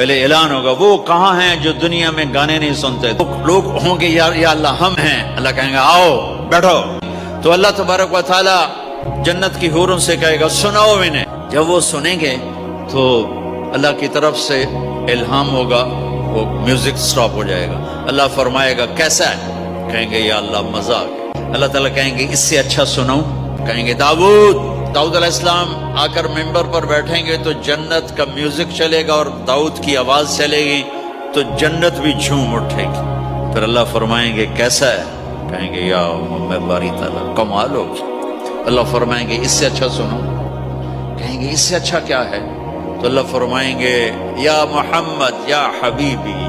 پہلے اعلان ہوگا وہ کہاں ہیں جو دنیا میں گانے نہیں سنتے؟ لوگ ہوں گے یا اللہ ہم ہیں، اللہ کہیں گے آؤ بیٹھو، تو اللہ تبارک و تعالی جنت کی حوروں سے کہے گا سناؤ انہیں۔ جب وہ سنیں گے تو اللہ کی طرف سے الہام ہوگا، وہ میوزک سٹاپ ہو جائے گا۔ اللہ فرمائے گا کیسا ہے؟ کہیں گے یا اللہ مذاق۔ اللہ تعالیٰ کہیں گے اس سے اچھا سناؤں؟ کہیں گے داؤد علیہ السلام آ کر ممبر پر بیٹھیں گے تو جنت کا میوزک چلے گا اور داؤد کی آواز چلے گی تو جنت بھی جھوم اٹھے گی۔ پھر اللہ فرمائیں گے کیسا ہے؟ کہیں گے یا میں باری تعالیٰ کمال ہوگی۔ اللہ فرمائیں گے اس سے اچھا سنو، کہیں گے اس سے اچھا کیا ہے؟ تو اللہ فرمائیں گے یا محمد یا حبیبی،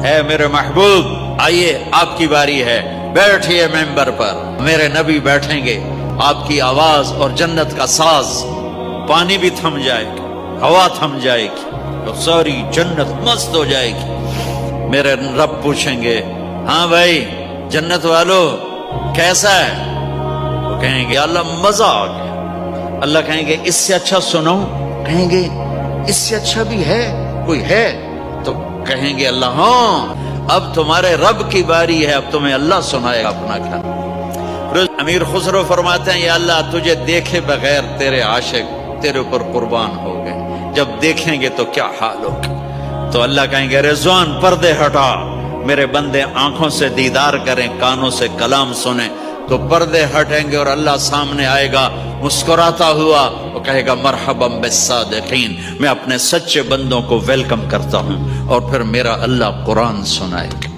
اے میرے محبوب آئیے آپ کی باری ہے، بیٹھیے ممبر پر، میرے نبی بیٹھیں گے، آپ کی آواز اور جنت کا ساز، پانی بھی تھم جائے گا، ہوا تھم جائے گی اور ساری جنت مست ہو جائے گی۔ میرے رب پوچھیں گے ہاں بھائی جنت والو کیسا ہے؟ وہ کہیں گے اللہ مزہ آ گیا۔ اللہ کہیں گے اس سے اچھا سناؤں؟ کہیں گے اس سے اچھا بھی ہے کوئی ہے؟ تو کہیں گے اللہ ہاں اب تمہارے رب کی باری ہے، اب تمہیں اللہ سنائے گا اپنا کلام۔ امیر خسرو فرماتے ہیں یا اللہ تجھے دیکھے بغیر تیرے عاشق تیرے اوپر قربان ہو گئے، جب دیکھیں گے تو کیا حال ہوگا؟ تو اللہ کہیں گے رضوان پردے ہٹا، میرے بندے آنکھوں سے دیدار کریں، کانوں سے کلام سنیں، تو پردے ہٹیں گے اور اللہ سامنے آئے گا مسکراتا ہوا، وہ کہے گا مرحبا بالصادقین، میں اپنے سچے بندوں کو ویلکم کرتا ہوں۔ اور پھر میرا اللہ قرآن سنائے گا،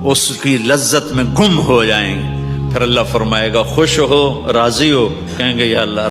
اس کی لذت میں گم ہو جائیں گے۔ پھر اللہ فرمائے گا خوش ہو راضی ہو؟ کہیں گے یا اللہ